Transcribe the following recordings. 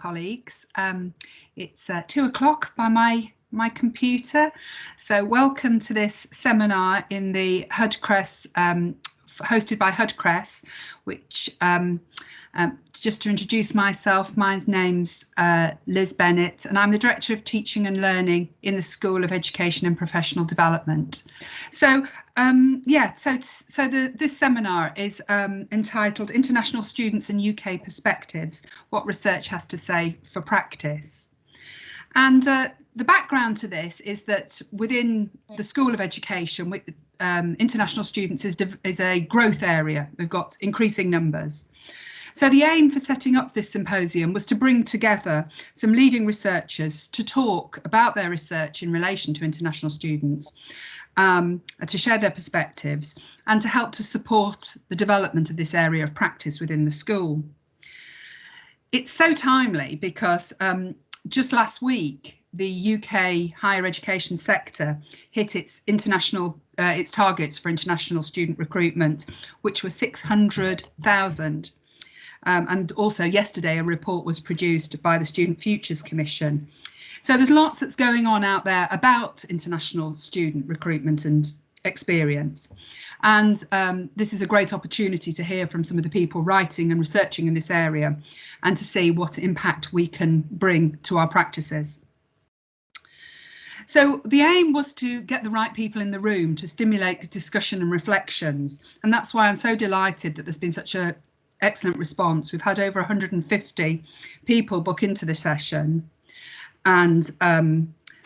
colleagues. It's 2 o'clock by my computer, so welcome to this seminar in the HUD-CRESS, hosted by HUD-CRESS, which just to introduce myself, my name's Liz Bennett, and I'm the Director of Teaching and Learning in the School of Education and Professional Development. So this seminar is entitled International Students and UK Perspectives, What Research Has to Say for Practice. And the background to this is that within the School of Education, international students is a growth area. We've got increasing numbers. So the aim for setting up this symposium was to bring together some leading researchers to talk about their research in relation to international students, to share their perspectives and to help to support the development of this area of practice within the school. It's so timely because just last week, the UK higher education sector hit its targets for international student recruitment, which were 600,000. And also yesterday, a report was produced by the Student Futures Commission. So there's lots that's going on out there about international student recruitment and experience. And this is a great opportunity to hear from some of the people writing and researching in this area and to see what impact we can bring to our practices. So the aim was to get the right people in the room to stimulate discussion and reflections. And that's why I'm so delighted that there's been such an excellent response. We've had over 150 people book into the session. And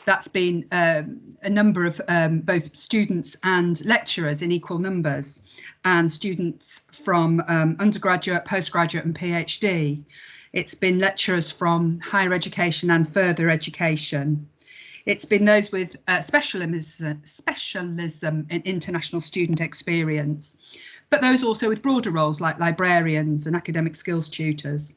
that's been a number of both students and lecturers in equal numbers, and students from undergraduate, postgraduate and PhD. It's been lecturers from higher education and further education. It's been those with specialism in international student experience, but those also with broader roles like librarians and academic skills tutors.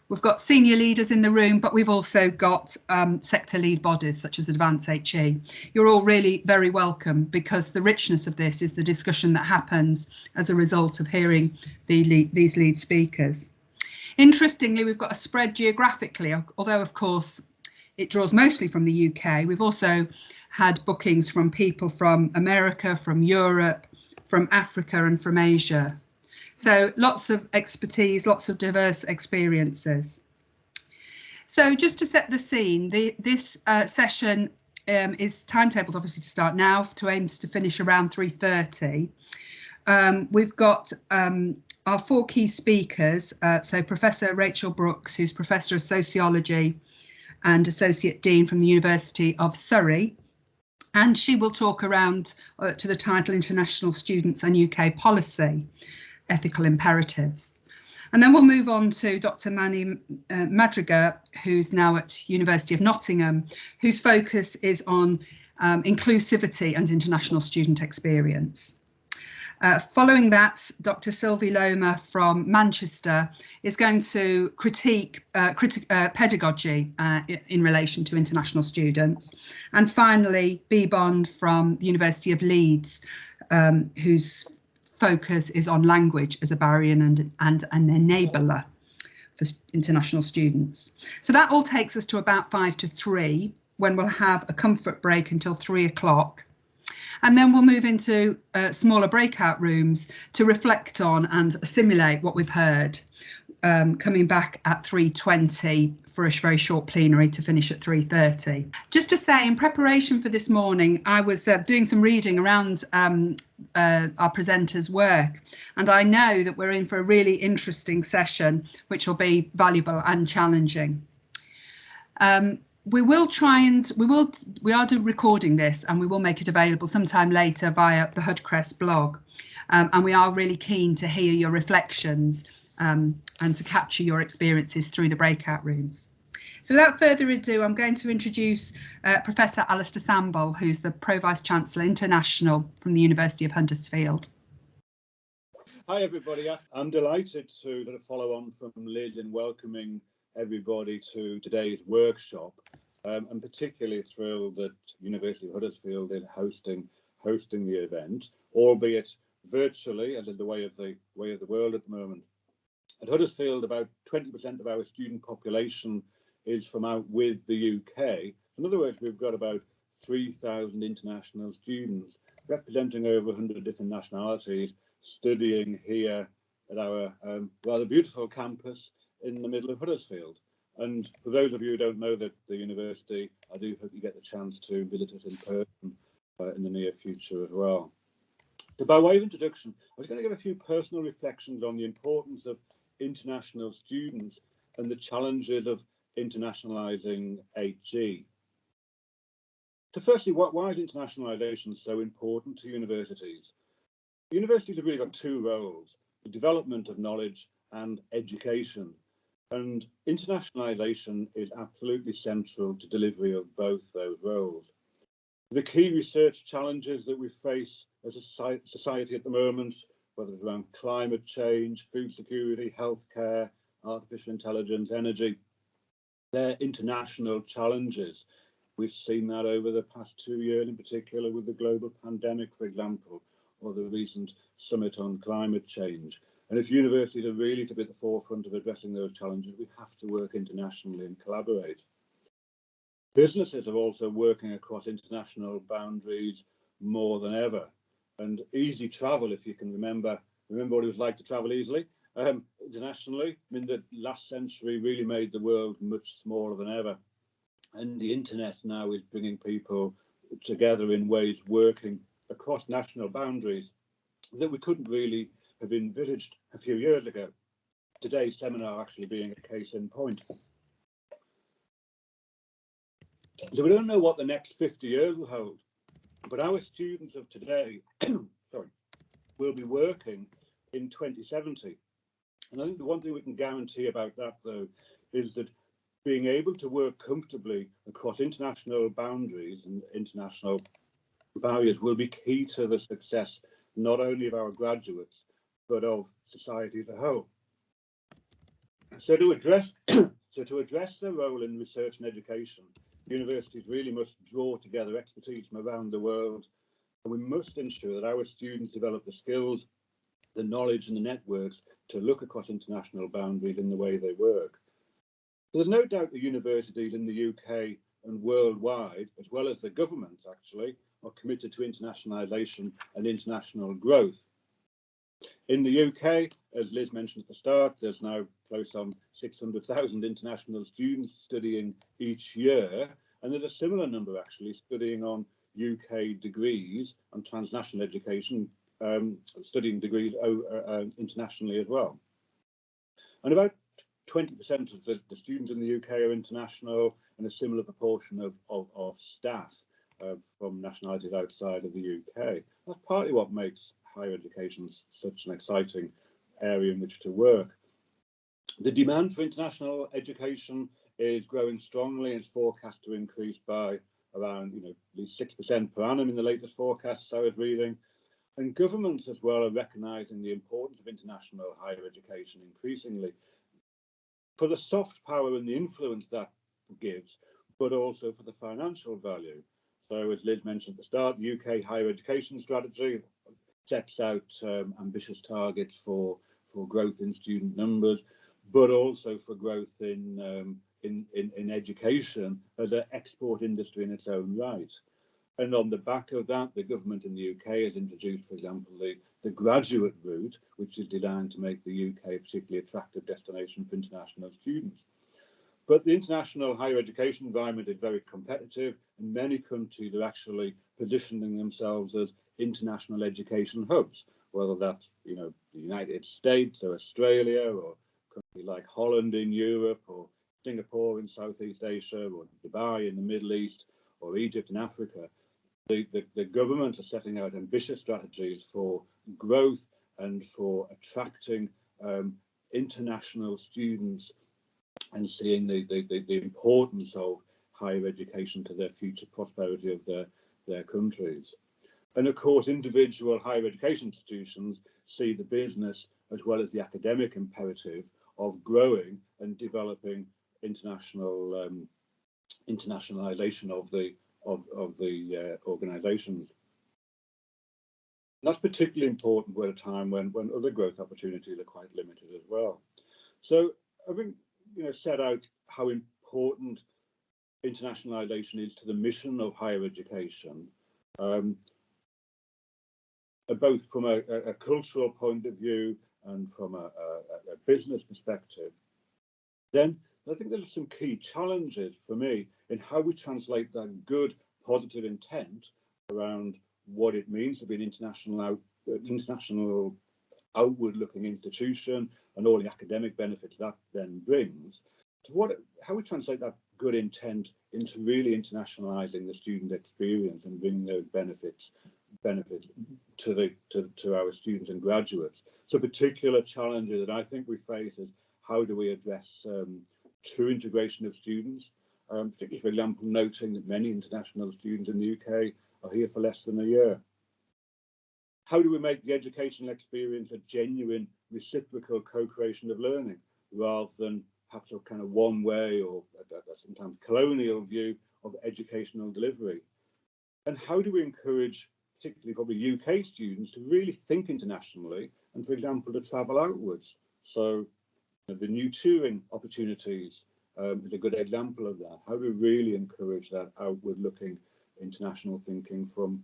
We've got senior leaders in the room, but we've also got sector lead bodies such as Advance HE. You're all really very welcome because the richness of this is the discussion that happens as a result of hearing these lead speakers. Interestingly, we've got a spread geographically, although of course it draws mostly from the UK. We've also had bookings from people from America, from Europe, from Africa and from Asia. So lots of expertise, lots of diverse experiences. So just to set the scene, this session is timetabled obviously to start now, aims to finish around 3:30. We've got our four key speakers, so Professor Rachel Brooks, who's Professor of Sociology and Associate Dean from the University of Surrey. And she will talk around to the title International Students and UK Policy, Ethical Imperatives. And then we'll move on to Dr. Manny Madriaga, who's now at University of Nottingham, whose focus is on inclusivity and international student experience. Following that, Dr. Sylvie Lomer from Manchester is going to critique pedagogy in relation to international students. And finally, B. Bond from the University of Leeds, whose focus is on language as a barrier and an enabler for international students. So that all takes us to about 2 to 3, when we'll have a comfort break until 3 o'clock. And then we'll move into smaller breakout rooms to reflect on and assimilate what we've heard, coming back at 3:20 for a very short plenary to finish at 3:30. Just to say, in preparation for this morning, I was doing some reading around our presenters' work, and I know that we're in for a really interesting session, which will be valuable and challenging. We are recording this and we will make it available sometime later via the HUD-CRESS blog. And we are really keen to hear your reflections and to capture your experiences through the breakout rooms. So without further ado, I'm going to introduce Professor Alastair Sambell, who's the Pro-Vice Chancellor International from the University of Huddersfield. Hi everybody, I'm delighted to follow on from Liz in welcoming everybody to today's workshop. I'm particularly thrilled that University of Huddersfield is hosting the event, albeit virtually, as is the way of the world at the moment. At Huddersfield, about 20% of our student population is from out with the UK. In other words, we've got about 3,000 international students representing over 100 different nationalities studying here at our rather beautiful campus in the middle of Huddersfield. And for those of you who don't know the university, I do hope you get the chance to visit us in person in the near future as well. So by way of introduction, I was going to give a few personal reflections on the importance of international students and the challenges of internationalising HE. So firstly, why is internationalisation so important to universities? Universities have really got two roles, the development of knowledge and education. And internationalisation is absolutely central to delivery of both those roles. The key research challenges that we face as a society at the moment, whether it's around climate change, food security, healthcare, artificial intelligence, energy, they're international challenges. We've seen that over the past 2 years, in particular with the global pandemic, for example, or the recent summit on climate change. And if universities are really to be at the forefront of addressing those challenges, we have to work internationally and collaborate. Businesses are also working across international boundaries more than ever. And easy travel, if you can remember what it was like to travel easily internationally. I mean, the last century really made the world much smaller than ever. And the internet now is bringing people together in ways working across national boundaries that we couldn't really have envisaged a few years ago. Today's seminar actually being a case in point. So we don't know what the next 50 years will hold, but our students of today will be working in 2070. And I think the one thing we can guarantee about that, though, is that being able to work comfortably across international boundaries and international barriers will be key to the success not only of our graduates, but of society as a whole. So to address their role in research and education, universities really must draw together expertise from around the world, and we must ensure that our students develop the skills, the knowledge and the networks to look across international boundaries in the way they work. There's no doubt that universities in the UK and worldwide, as well as the governments actually, are committed to internationalisation and international growth. In the UK, as Liz mentioned at the start, there's now close on 600,000 international students studying each year, and there's a similar number actually studying on UK degrees and transnational education, studying degrees internationally as well. And about 20% of the students in the UK are international, and a similar proportion of staff from nationalities outside of the UK. That's partly what makes higher education such an exciting area in which to work. The demand for international education is growing strongly and is forecast to increase by around at least 6% per annum in the latest forecasts I was reading. And governments as well are recognising the importance of international higher education increasingly for the soft power and the influence that gives, but also for the financial value. So as Liz mentioned at the start, the UK higher education strategy sets out ambitious targets for growth in student numbers, but also for growth in education as an export industry in its own right. And on the back of that, the government in the UK has introduced, for example, the graduate route, which is designed to make the UK a particularly attractive destination for international students. But the international higher education environment is very competitive, and many countries are actually positioning themselves as international education hubs, whether that's the United States or Australia, or countries like Holland in Europe, or Singapore in Southeast Asia, or Dubai in the Middle East, or Egypt in Africa. The government are setting out ambitious strategies for growth and for attracting international students and seeing the importance of higher education to their future prosperity of their countries. And of course, individual higher education institutions see the business as well as the academic imperative of growing and developing internationalization of the organisations. That's particularly important at a time when other growth opportunities are quite limited as well. So I think set out how important internationalisation is to the mission of higher education, both from a cultural point of view and from a business perspective, then I think there are some key challenges for me in how we translate that good, positive intent around what it means to be an international outward-looking institution and all the academic benefits that then brings, to how we translate that good intent into really internationalising the student experience and bringing those benefits to our students and graduates. So particular challenges that I think we face is how do we address true integration of students, particularly, for example, noting that many international students in the UK are here for less than a year. How do we make the educational experience a genuine reciprocal co-creation of learning, rather than perhaps a kind of one-way or sometimes colonial view of educational delivery? And how do we encourage, particularly probably UK students, to really think internationally and, for example, to travel outwards? So the new touring opportunities is a good example of that. How do we really encourage that outward-looking international thinking from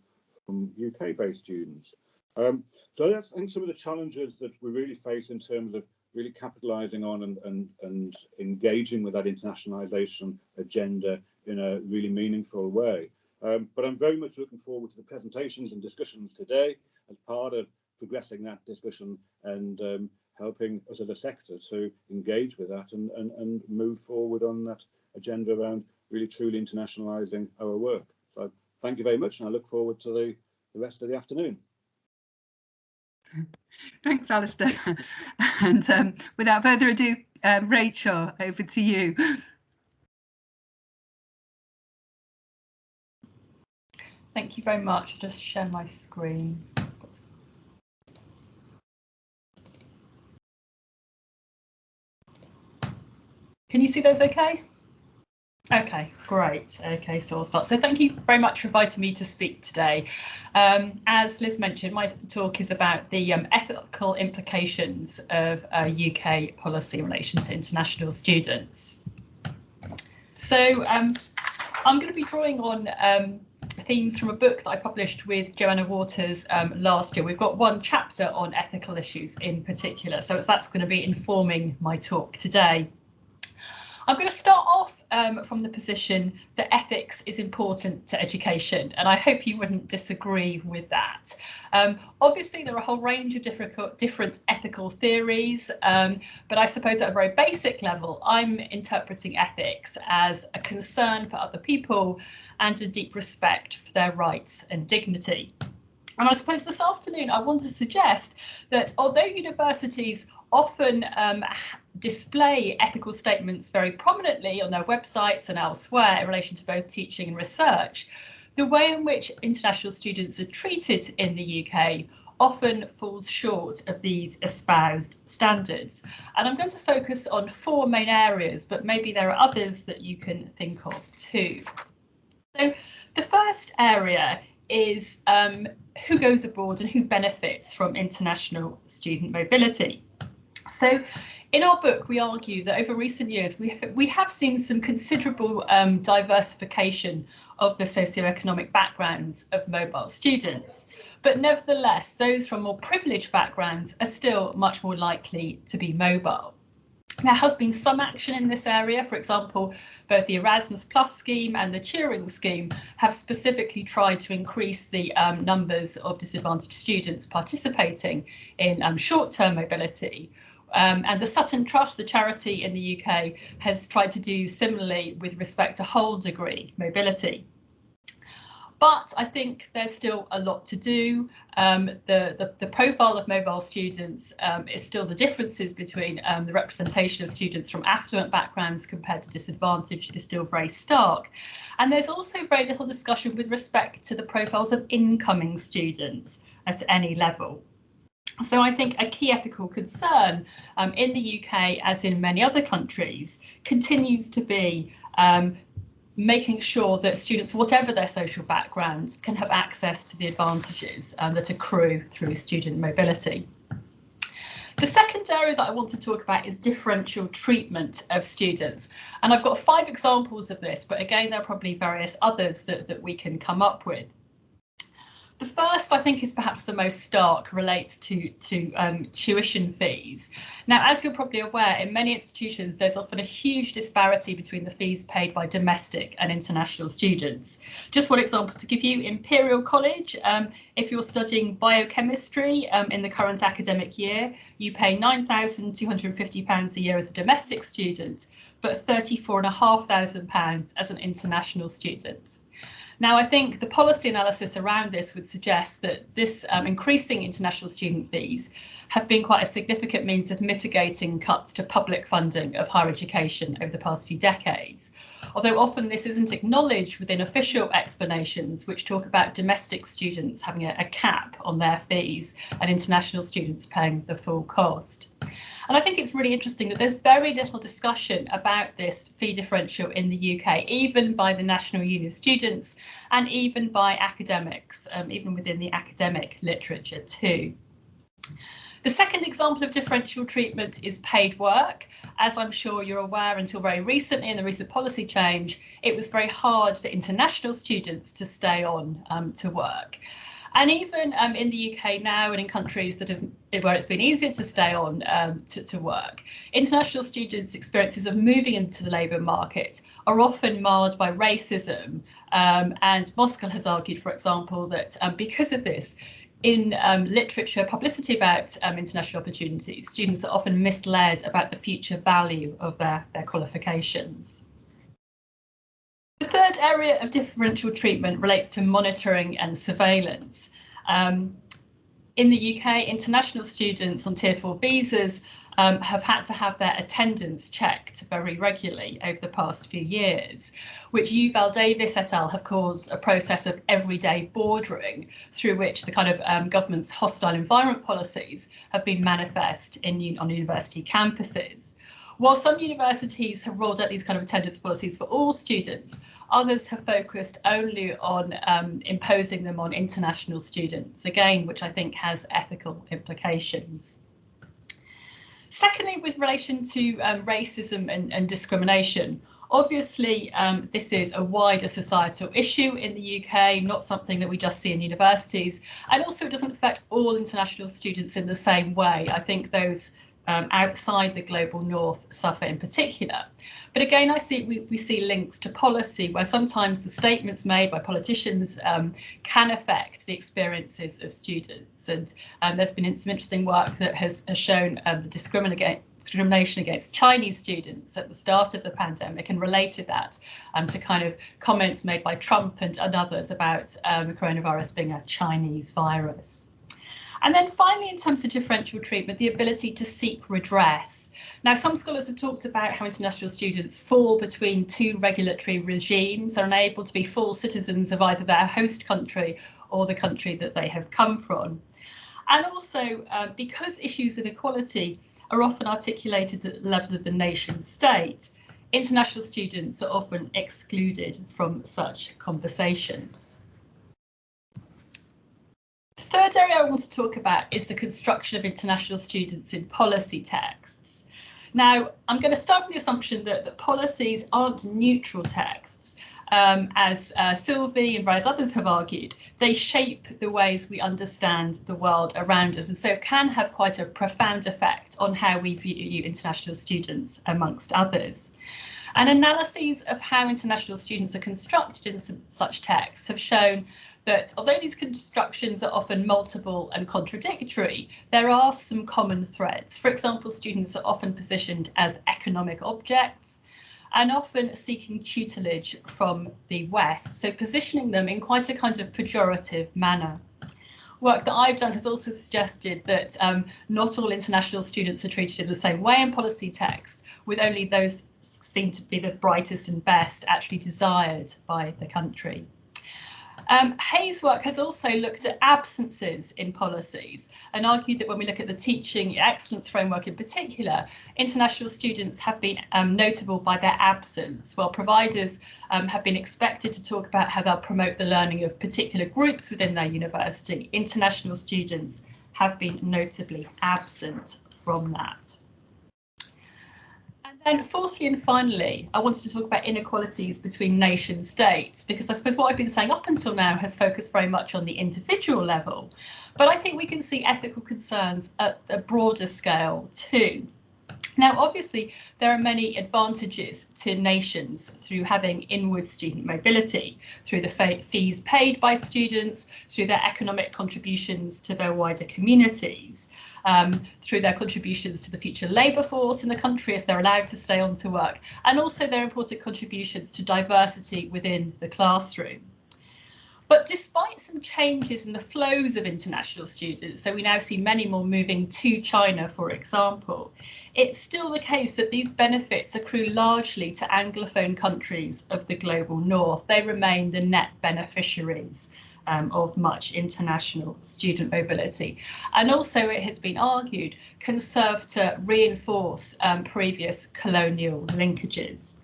UK-based students? So that's, I think, some of the challenges that we really face in terms of really capitalising on and engaging with that internationalisation agenda in a really meaningful way. But I'm very much looking forward to the presentations and discussions today as part of progressing that discussion and helping us as a sector to engage with that and move forward on that agenda around really truly internationalising our work. So thank you very much, and I look forward to the rest of the afternoon. Thanks, Alastair. And without further ado, Rachel, over to you. Thank you very much. I'll just share my screen. Can you see those okay? Okay, great. Okay, so I'll start. So thank you very much for inviting me to speak today. As Liz mentioned, my talk is about the ethical implications of UK policy in relation to international students. So I'm going to be drawing on themes from a book that I published with Joanna Waters last year. We've got one chapter on ethical issues in particular, so that's going to be informing my talk today. I'm going to start off from the position that ethics is important to education, and I hope you wouldn't disagree with that. Obviously, there are a whole range of different ethical theories, but I suppose at a very basic level, I'm interpreting ethics as a concern for other people and a deep respect for their rights and dignity. And I suppose this afternoon I want to suggest that although universities often display ethical statements very prominently on their websites and elsewhere in relation to both teaching and research, the way in which international students are treated in the UK often falls short of these espoused standards. And I'm going to focus on four main areas, but maybe there are others that you can think of too. So the first area is who goes abroad and who benefits from international student mobility. So in our book, we argue that over recent years, we have seen some considerable diversification of the socioeconomic backgrounds of mobile students. But nevertheless, those from more privileged backgrounds are still much more likely to be mobile. There has been some action in this area. For example, both the Erasmus Plus scheme and the Turing scheme have specifically tried to increase the numbers of disadvantaged students participating in short-term mobility. And the Sutton Trust, the charity in the UK, has tried to do similarly with respect to whole degree mobility. But I think there's still a lot to do. The profile of mobile students is still the differences between the representation of students from affluent backgrounds compared to disadvantaged is still very stark. And there's also very little discussion with respect to the profiles of incoming students at any level. So I think a key ethical concern in the UK, as in many other countries, continues to be making sure that students, whatever their social background, can have access to the advantages that accrue through student mobility. The second area that I want to talk about is differential treatment of students. And I've got 5 examples of this, but again, there are probably various others that we can come up with. The first, I think, is perhaps the most stark, relates to tuition fees. Now, as you're probably aware, in many institutions, there's often a huge disparity between the fees paid by domestic and international students. Just one example to give you, Imperial College, if you're studying biochemistry in the current academic year, you pay £9,250 a year as a domestic student, but £34,500 as an international student. Now, I think the policy analysis around this would suggest that this increasing international student fees have been quite a significant means of mitigating cuts to public funding of higher education over the past few decades. Although often this isn't acknowledged within official explanations, which talk about domestic students having a cap on their fees and international students paying the full cost. And I think it's really interesting that there's very little discussion about this fee differential in the UK, even by the National Union of Students and even by academics, even within the academic literature too. The second example of differential treatment is paid work. As I'm sure you're aware, until very recently, in the recent policy change, it was very hard for international students to stay on to work. And even in the UK now, and in countries that where it's been easier to stay on to work, international students' experiences of moving into the labour market are often marred by racism. And Moskal has argued, for example, that because of this, in literature publicity about international opportunities, students are often misled about the future value of their qualifications. The third area of differential treatment relates to monitoring and surveillance. In the UK, international students on Tier 4 visas have had to have their attendance checked very regularly over the past few years, which Yuval Davis et al. Have called a process of everyday bordering, through which the kind of government's hostile environment policies have been manifest on university campuses. While some universities have rolled out these kind of attendance policies for all students, others have focused only on imposing them on international students, again, which I think has ethical implications. Secondly, with relation to racism and discrimination, obviously this is a wider societal issue in the UK, not something that we just see in universities, and also it doesn't affect all international students in the same way. I think those outside the global north suffer in particular. But again, we see links to policy where sometimes the statements made by politicians can affect the experiences of students. And there's been some interesting work that has shown the discrimination against Chinese students at the start of the pandemic and related that to kind of comments made by Trump and others about the coronavirus being a Chinese virus. And then finally, in terms of differential treatment, the ability to seek redress. Now, some scholars have talked about how international students fall between 2 regulatory regimes, are unable to be full citizens of either their host country or the country that they have come from. And also, because issues of equality are often articulated at the level of the nation state, international students are often excluded from such conversations. The third area I want to talk about is the construction of international students in policy texts. Now, I'm going to start from the assumption that policies aren't neutral texts. As Sylvie and various others have argued, they shape the ways we understand the world around us, and so can have quite a profound effect on how we view international students, amongst others. And analyses of how international students are constructed in such texts have shown that although these constructions are often multiple and contradictory, there are some common threads. For example, students are often positioned as economic objects and often seeking tutelage from the West, so positioning them in quite a kind of pejorative manner. Work that I've done has also suggested that not all international students are treated in the same way in policy texts, with only those seen to be the brightest and best actually desired by the country. Hayes' work has also looked at absences in policies and argued that when we look at the teaching excellence framework in particular, international students have been notable by their absence, while providers have been expected to talk about how they'll promote the learning of particular groups within their university. International students have been notably absent from that. And fourthly and finally, I wanted to talk about inequalities between nation states, because I suppose what I've been saying up until now has focused very much on the individual level, but I think we can see ethical concerns at a broader scale too. Now, obviously, there are many advantages to nations through having inward student mobility, through the fees paid by students, through their economic contributions to their wider communities, through their contributions to the future labour force in the country if they're allowed to stay on to work, and also their important contributions to diversity within the classroom. But despite some changes in the flows of international students, so we now see many more moving to China, for example, it's still the case that these benefits accrue largely to Anglophone countries of the global north. They remain the net beneficiaries of much international student mobility. And also, it has been argued, can serve to reinforce previous colonial linkages.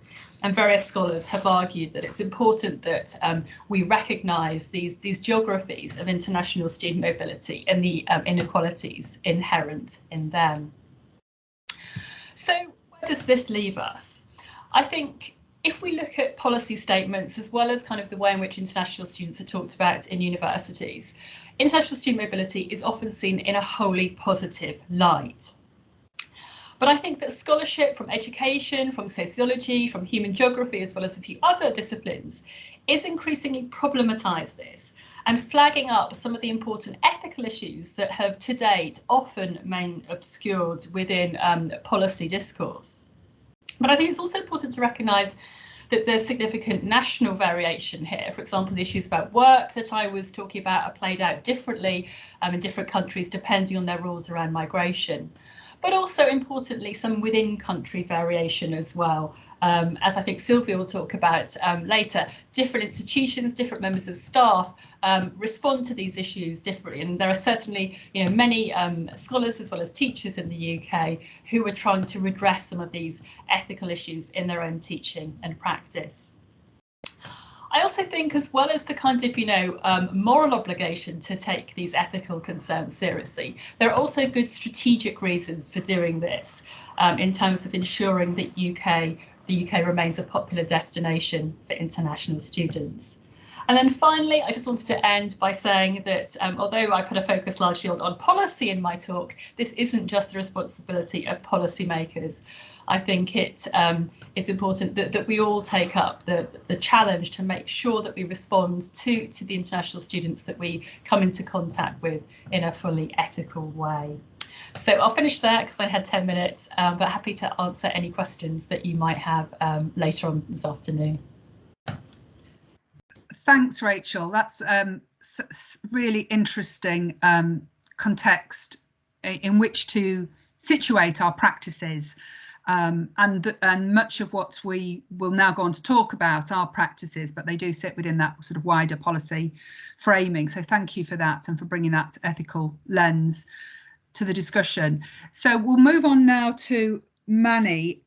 And various scholars have argued that it's important that we recognise these geographies of international student mobility and the inequalities inherent in them. So where does this leave us? I think if we look at policy statements, as well as kind of the way in which international students are talked about in universities, international student mobility is often seen in a wholly positive light. But I think that scholarship from education, from sociology, from human geography, as well as a few other disciplines, is increasingly problematised this and flagging up some of the important ethical issues that have to date often remained obscured within policy discourse. But I think it's also important to recognise that there's significant national variation here. For example, the issues about work that I was talking about are played out differently in different countries depending on their rules around migration. But also importantly, some within country variation as well. As I think Sylvie will talk about later, different institutions, different members of staff respond to these issues differently. And there are certainly many scholars as well as teachers in the UK who are trying to redress some of these ethical issues in their own teaching and practice. I also think, as well as the kind of, moral obligation to take these ethical concerns seriously, there are also good strategic reasons for doing this in terms of ensuring that the UK remains a popular destination for international students. And then finally, I just wanted to end by saying that although I've had a focus largely on policy in my talk, this isn't just the responsibility of policymakers. I think it is important that we all take up the challenge to make sure that we respond to the international students that we come into contact with in a fully ethical way. So I'll finish there because I had 10 minutes, but happy to answer any questions that you might have later on this afternoon. Thanks, Rachel. That's really interesting context in which to situate our practices. And much of what we will now go on to talk about are practices, but they do sit within that sort of wider policy framing. So thank you for that and for bringing that ethical lens to the discussion. So we'll move on now to Manny.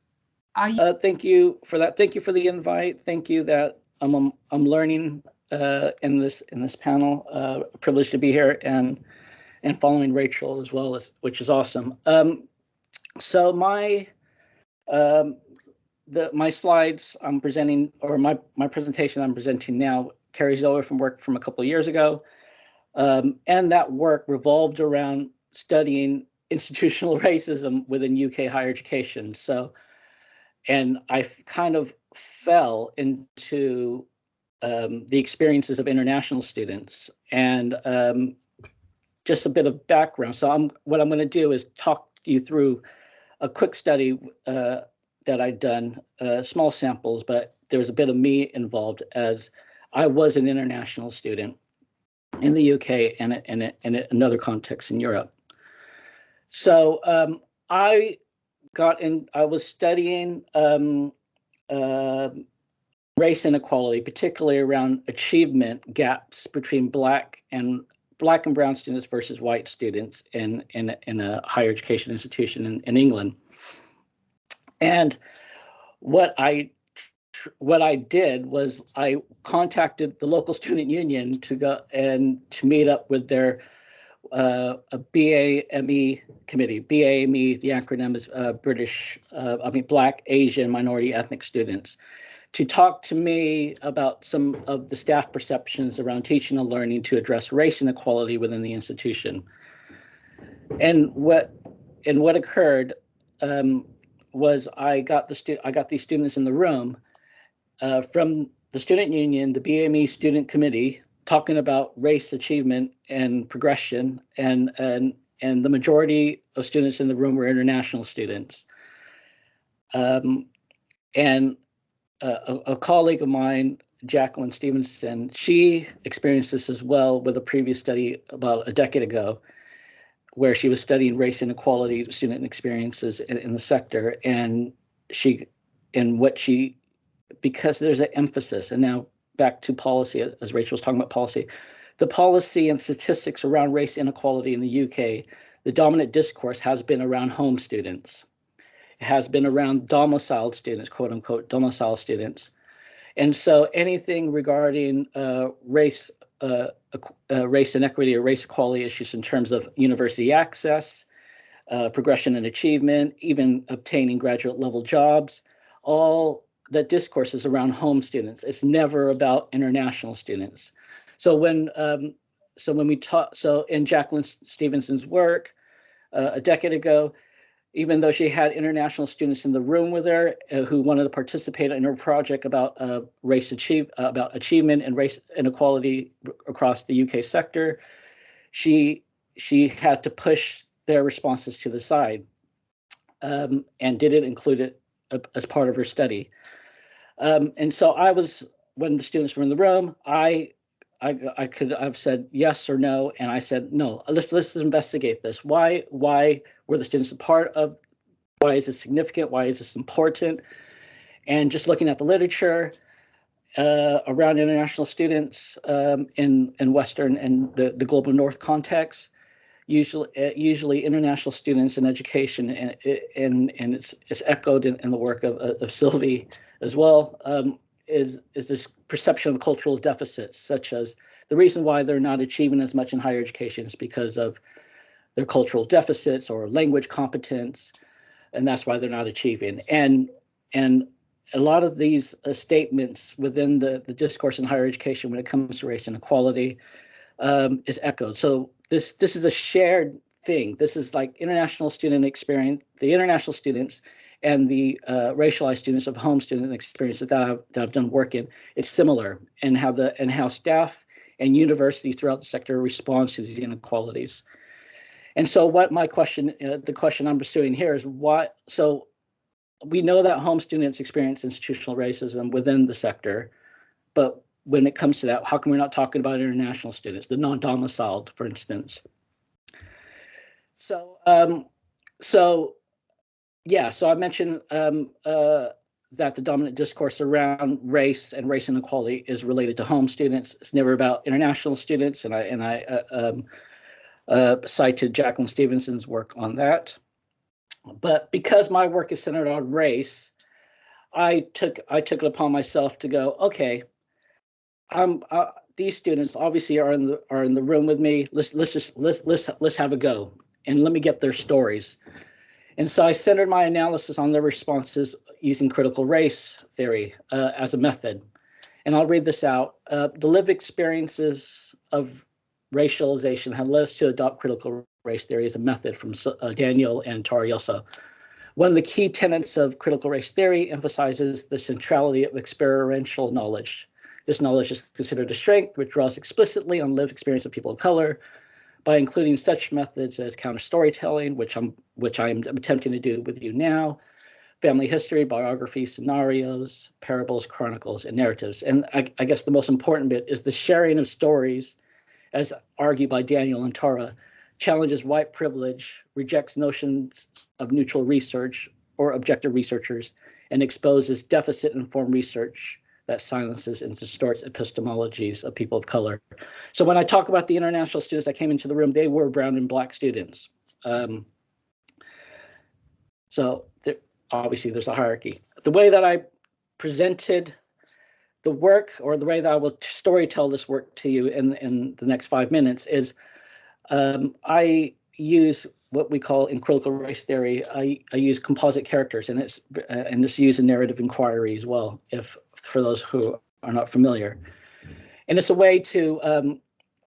Thank you for that. Thank you for the invite. Thank you that I'm learning in this panel. Privileged to be here and following Rachel as well, which is awesome. So my slides I'm presenting, or my presentation I'm presenting now, carries over from work from a couple of years ago, and that work revolved around studying institutional racism within UK higher education. So, and I kind of fell into the experiences of international students, and just a bit of background. So what I'm going to do is talk you through a quick study that I'd done, small samples, but there was a bit of me involved as I was an international student in the UK and in another context in Europe. So I was studying race inequality, particularly around achievement gaps between Black and brown students versus white students in a higher education institution in England. And what I did was I contacted the local student union to go and to meet up with their a BAME committee. BAME, the acronym is Black, Asian, Minority, Ethnic Students, to talk to me about some of the staff perceptions around teaching and learning to address race inequality within the institution. And what occurred was I got these students in the room from the student union, the BAME student committee, talking about race achievement and progression, and the majority of students in the room were international students. And a colleague of mine, Jacqueline Stevenson, she experienced this as well with a previous study about a decade ago, where she was studying race inequality, student experiences in the sector, because there's an emphasis, and now back to policy, as Rachel was talking about policy, the policy and statistics around race inequality in the UK, the dominant discourse has been around home students. It has been around domiciled students, quote unquote, domiciled students. And so anything regarding race inequity or race equality issues in terms of university access, progression and achievement, even obtaining graduate level jobs, all that discourse is around home students. It's never about international students. So when we talk, so in Jacqueline Stevenson's work a decade ago, even though she had international students in the room with her who wanted to participate in her project about about achievement and race inequality across the UK sector, she had to push their responses to the side and didn't include it as part of her study. And so when the students were in the room, I've said yes or no, and I said no. Let's investigate this. Why were the students a part of? Why is this significant? Why is this important? And just looking at the literature around international students in Western and the global North context, usually international students in education, and it's echoed in the work of Sylvie as well. Is this perception of cultural deficits, such as the reason why they're not achieving as much in higher education is because of their cultural deficits or language competence, and that's why they're not achieving. And a lot of these statements within the discourse in higher education when it comes to race inequality is echoed. So this is a shared thing. This is like international student experience, the international students and the racialized students of home student experiences that I've done work in. It's similar in how staff and universities throughout the sector responds to these inequalities. And so what my question, the question I'm pursuing here is what, so we know that home students experience institutional racism within the sector, but when it comes to that, how come we're not talking about international students, the non-domiciled, for instance? So I mentioned that the dominant discourse around race and race inequality is related to home students. It's never about international students, and I cited Jacqueline Stevenson's work on that. But because my work is centered on race, I took it upon myself to go, okay, these students obviously are in the room with me. Let's have a go, and let me get their stories. And so I centered my analysis on their responses using critical race theory as a method. And I'll read this out. The lived experiences of racialization have led us to adopt critical race theory as a method from Daniel and Tariosa. One of the key tenets of critical race theory emphasizes the centrality of experiential knowledge. This knowledge is considered a strength, which draws explicitly on lived experience of people of color. By including such methods as counter storytelling, which I am attempting to do with you now, family history, biography, scenarios, parables, chronicles, and narratives. And I guess the most important bit is the sharing of stories, as argued by Daniel and Tara, challenges white privilege, rejects notions of neutral research or objective researchers, and exposes deficit-informed research that silences and distorts epistemologies of people of color. So when I talk about the international students that came into the room, they were brown and black students. So obviously there's a hierarchy. The way that I presented the work, or the way that I will storytell this work to you in the next 5 minutes, is I use what we call in critical race theory, I use composite characters, and it's used in narrative inquiry as well, if for those who are not familiar. And it's a way to,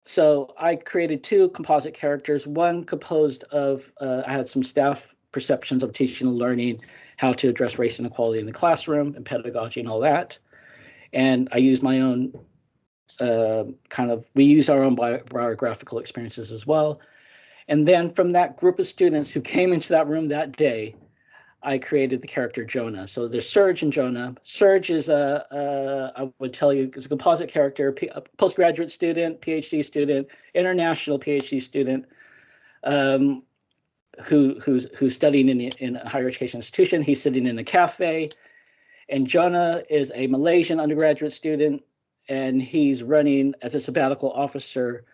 so I created 2 composite characters, one composed of, I had some staff perceptions of teaching and learning, how to address race inequality in the classroom and pedagogy and all that. And I use my own we use our own biographical experiences as well. And then from that group of students who came into that room that day, I created the character Jonah. So there's Serge and Jonah. Serge is I would tell you, is a composite character, a postgraduate student, PhD student, international PhD student, who's studying in a higher education institution. He's sitting in a cafe. And Jonah is a Malaysian undergraduate student, and he's running as a sabbatical officer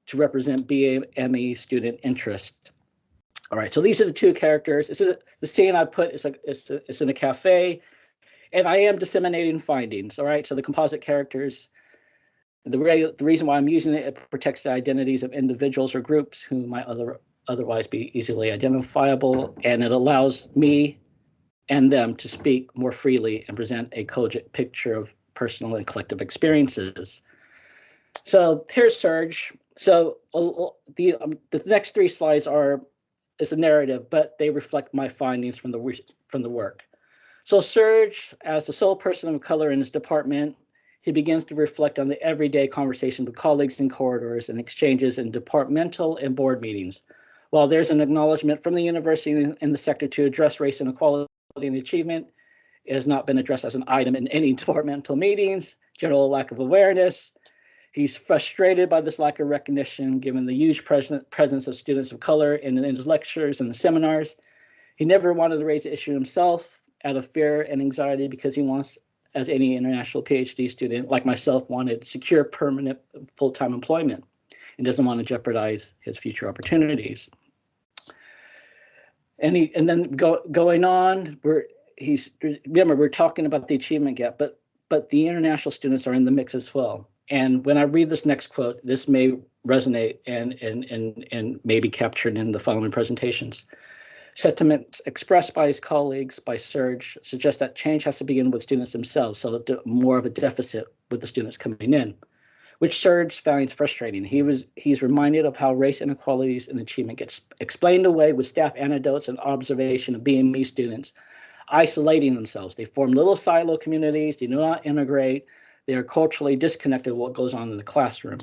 to represent BME student interest. All right, so these are the 2 characters. This is the scene I put. It's in a cafe, and I am disseminating findings. All right, so the composite characters. The reason why I'm using it, it protects the identities of individuals or groups who might otherwise be easily identifiable, and it allows me and them to speak more freely and present a cogent picture of personal and collective experiences. So here's Serge. So the next 3 slides is a narrative, but they reflect my findings from the work. So Serge, as the sole person of color in his department, he begins to reflect on the everyday conversation with colleagues in corridors and exchanges in departmental and board meetings. While there's an acknowledgement from the university and the sector to address race inequality and achievement, it has not been addressed as an item in any departmental meetings, general lack of awareness. He's frustrated by this lack of recognition, given the huge presence of students of color in his lectures and the seminars. He never wanted to raise the issue himself out of fear and anxiety, because he wants, as any international PhD student like myself, wanted secure, permanent, full-time employment, and doesn't want to jeopardize his future opportunities. And then going on, remember, we're talking about the achievement gap, but the international students are in the mix as well. And when I read this next quote, this may resonate and may be captured in the following presentations. Sentiments expressed by his colleagues, by Serge, suggest that change has to begin with students themselves, so more of a deficit with the students coming in, which Serge finds frustrating. He's reminded of how race inequalities and achievement gets explained away with staff anecdotes and observation of BME students isolating themselves. They form little silo communities, they do not integrate, they are culturally disconnected with what goes on in the classroom.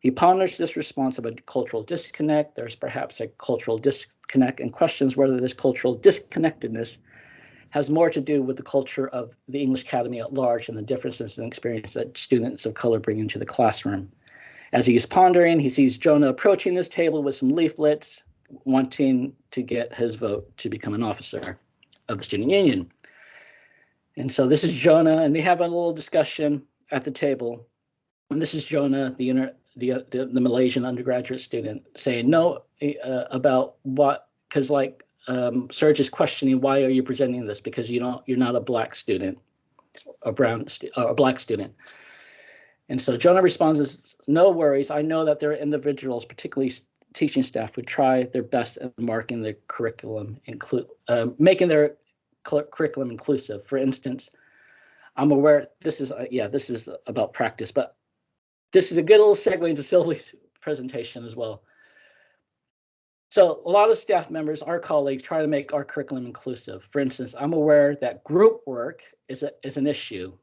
He ponders this response of a cultural disconnect. There's perhaps a cultural disconnect, and questions whether this cultural disconnectedness has more to do with the culture of the English Academy at large and the differences in experience that students of color bring into the classroom. As he is pondering, he sees Jonah approaching this table with some leaflets, wanting to get his vote to become an officer of the student union. And so this is Jonah, and they have a little discussion at the table. And this is Jonah, the Malaysian undergraduate student, saying no about what, because like Serge is questioning, why are you presenting this? Because you're not a black student, a black student. And so Jonah responds, no worries. I know that there are individuals, particularly teaching staff, who try their best at marking the curriculum, making their curriculum inclusive. For instance, I'm aware this is about practice, but this is a good little segue into Sylvie's presentation as well. So a lot of staff members, our colleagues, try to make our curriculum inclusive. For instance, I'm aware that group work is an issue.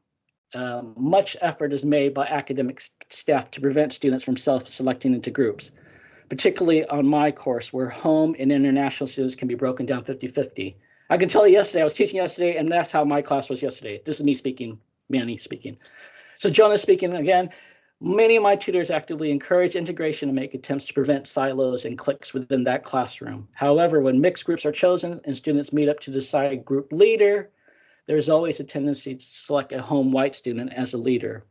Much effort is made by academic staff to prevent students from self-selecting into groups, particularly on my course, where home and international students can be broken down 50-50. I can tell you yesterday, I was teaching yesterday, and that's how my class was yesterday. This is me speaking, Manny speaking. So Jonah speaking again. Many of my tutors actively encourage integration and make attempts to prevent silos and cliques within that classroom. However, when mixed groups are chosen and students meet up to decide group leader, there's always a tendency to select a home white student as a leader.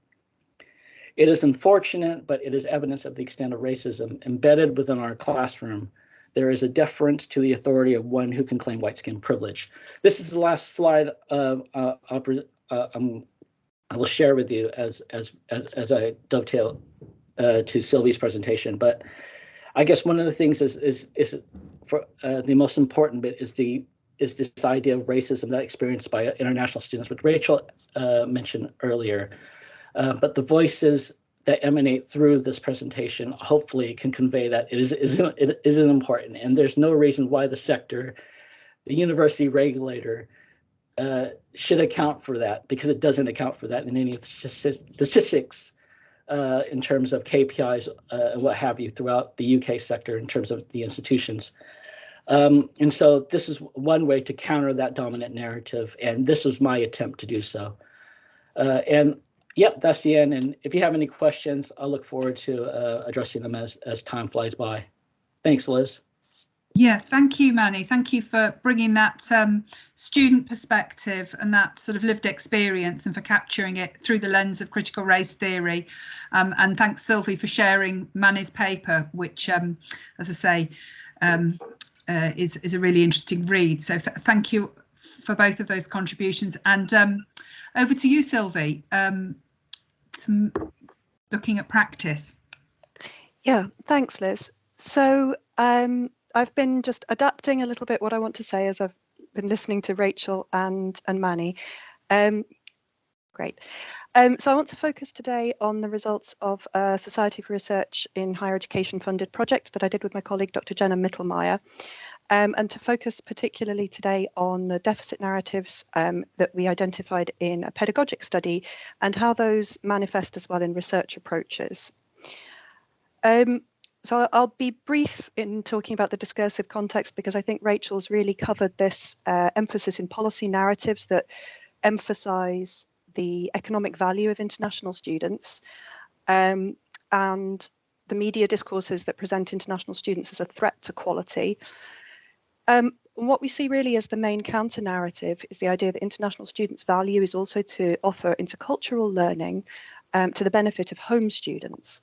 It is unfortunate, but it is evidence of the extent of racism embedded within our classroom. There is a deference to the authority of one who can claim white skin privilege. This is the last slide I will share with you as I dovetail to Sylvie's presentation. But I guess one of the things is for the most important bit is this idea of racism that experienced by international students, which Rachel mentioned earlier. But the voices that emanate through this presentation hopefully can convey that it is important, and there's no reason why the sector, the university regulator, should account for that, because it doesn't account for that in any of the statistics in terms of KPIs and what have you throughout the UK sector in terms of the institutions. And so this is one way to counter that dominant narrative, and this was my attempt to do so. And yep, that's the end. And if you have any questions, I'll look forward to addressing them as time flies by. Thanks, Liz. Yeah, thank you, Manny. Thank you for bringing that student perspective and that sort of lived experience, and for capturing it through the lens of critical race theory. And thanks, Sylvie, for sharing Manny's paper, which, as I say, is a really interesting read. So thank you for both of those contributions. And over to you, Sylvie, looking at practice. Yeah, thanks, Liz. So I've been just adapting a little bit what I want to say as I've been listening to Rachel and Manny. Great. So I want to focus today on the results of a Society for Research in Higher Education funded project that I did with my colleague, Dr. Jenna Mittelmeier, and to focus particularly today on the deficit narratives that we identified in a pedagogic study and how those manifest as well in research approaches. So I'll be brief in talking about the discursive context, because I think Rachel's really covered this emphasis in policy narratives that emphasize the economic value of international students and the media discourses that present international students as a threat to quality. What we see really as the main counter narrative is the idea that international students' value is also to offer intercultural learning to the benefit of home students.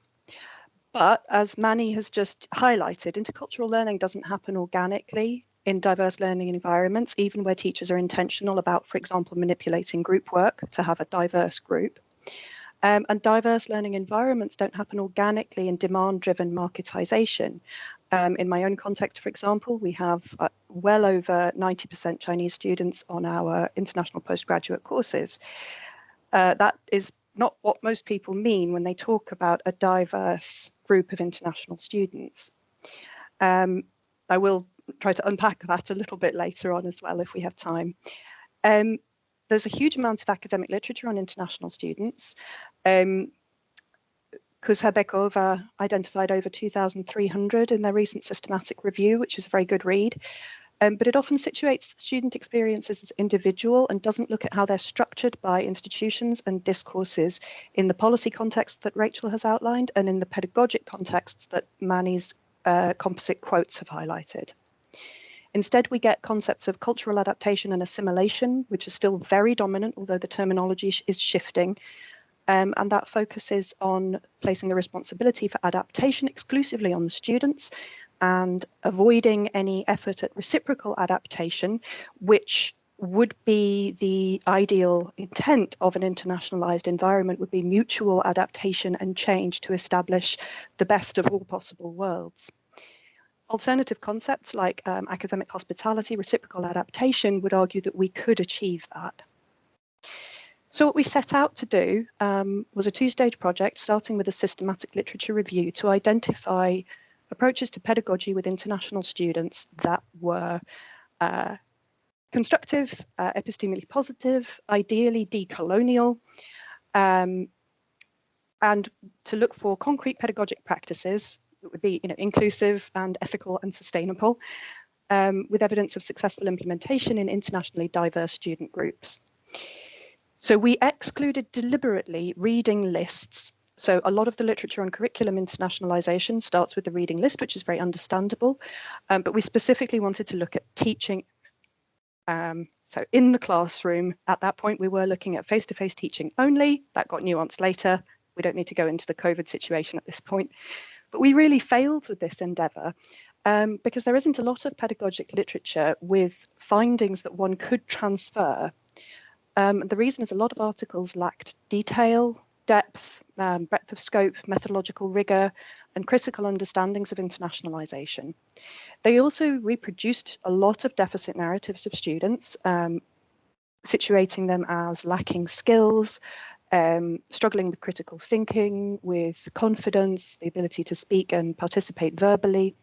But as Manny has just highlighted, intercultural learning doesn't happen organically in diverse learning environments, even where teachers are intentional about, for example, manipulating group work to have a diverse group. And diverse learning environments don't happen organically in demand-driven marketization. In my own context, for example, we have well over 90% Chinese students on our international postgraduate courses. That is not what most people mean when they talk about a diverse group of international students. I will try to unpack that a little bit later on as well if we have time. There's a huge amount of academic literature on international students. Kuzhabekova identified over 2,300 in their recent systematic review, which is a very good read. But it often situates student experiences as individual and doesn't look at how they're structured by institutions and discourses in the policy context that Rachel has outlined and in the pedagogic contexts that Manny's composite quotes have highlighted. Instead, we get concepts of cultural adaptation and assimilation, which are still very dominant, although the terminology is shifting. And that focuses on placing the responsibility for adaptation exclusively on the students and avoiding any effort at reciprocal adaptation, which would be the ideal intent of an internationalized environment, would be mutual adaptation and change to establish the best of all possible worlds. Alternative concepts like academic hospitality, reciprocal adaptation would argue that we could achieve that. So what we set out to do was a two-stage project starting with a systematic literature review to identify approaches to pedagogy with international students that were constructive, epistemically positive, ideally decolonial, and to look for concrete pedagogic practices that would be, inclusive and ethical and sustainable, with evidence of successful implementation in internationally diverse student groups. So we excluded deliberately reading lists. So a lot of the literature on curriculum internationalization starts with the reading list, which is very understandable, but we specifically wanted to look at teaching. So in the classroom, at that point, we were looking at face-to-face teaching only. That got nuanced later. We don't need to go into the COVID situation at this point. But we really failed with this endeavor because there isn't a lot of pedagogic literature with findings that one could transfer. The reason is a lot of articles lacked detail, depth, breadth of scope, methodological rigor, and critical understandings of internationalization. They also reproduced a lot of deficit narratives of students, situating them as lacking skills, struggling with critical thinking, with confidence, the ability to speak and participate verbally,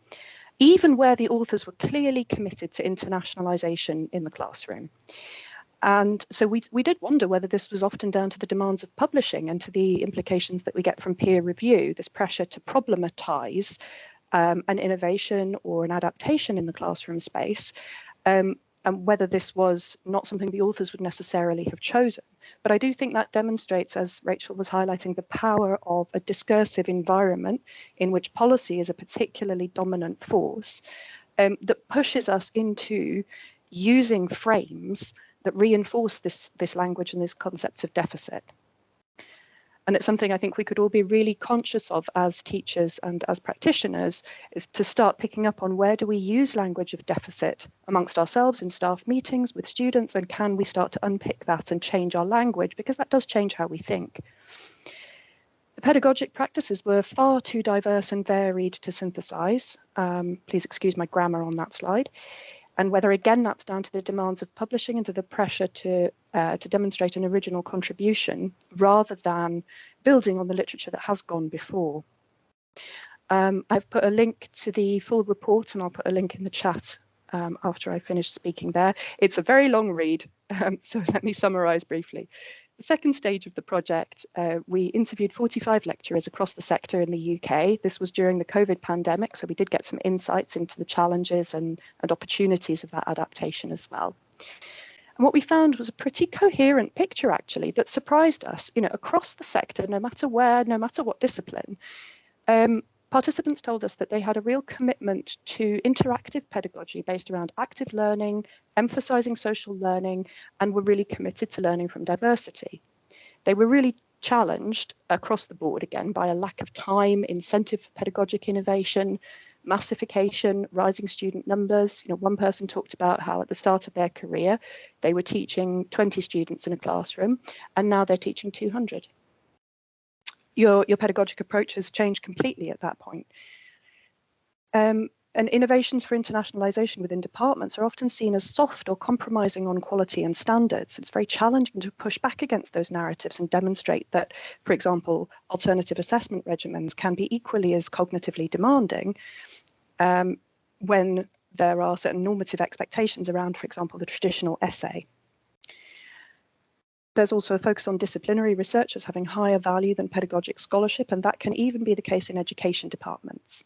even where the authors were clearly committed to internationalization in the classroom. And so we did wonder whether this was often down to the demands of publishing and to the implications that we get from peer review, this pressure to problematize an innovation or an adaptation in the classroom space, and whether this was not something the authors would necessarily have chosen. But I do think that demonstrates, as Rachel was highlighting, the power of a discursive environment in which policy is a particularly dominant force that pushes us into using frames that reinforce this language and this concept of deficit. And it's something I think we could all be really conscious of as teachers and as practitioners, is to start picking up on where do we use language of deficit amongst ourselves in staff meetings with students, and can we start to unpick that and change our language, because that does change how we think. The pedagogic practices were far too diverse and varied to synthesize. Please excuse my grammar on that slide. And whether, again, that's down to the demands of publishing and to the pressure to demonstrate an original contribution rather than building on the literature that has gone before. I've put a link to the full report, and I'll put a link in the chat after I finish speaking there. It's a very long read, so let me summarize briefly. The second stage of the project, we interviewed 45 lecturers across the sector in the UK. This was during the COVID pandemic, so we did get some insights into the challenges and opportunities of that adaptation as well. And what we found was a pretty coherent picture, actually, that surprised us. You know, across the sector, no matter where, no matter what discipline, participants told us that they had a real commitment to interactive pedagogy based around active learning, emphasizing social learning, and were really committed to learning from diversity. They were really challenged across the board, again, by a lack of time, incentive for pedagogic innovation, massification, rising student numbers. You know, one person talked about how at the start of their career, they were teaching 20 students in a classroom, and now they're teaching 200. Your pedagogic approach has changed completely at that point. And innovations for internationalization within departments are often seen as soft or compromising on quality and standards. It's very challenging to push back against those narratives and demonstrate that, for example, alternative assessment regimens can be equally as cognitively demanding when there are certain normative expectations around, for example, the traditional essay. There's also a focus on disciplinary research as having higher value than pedagogic scholarship, and that can even be the case in education departments.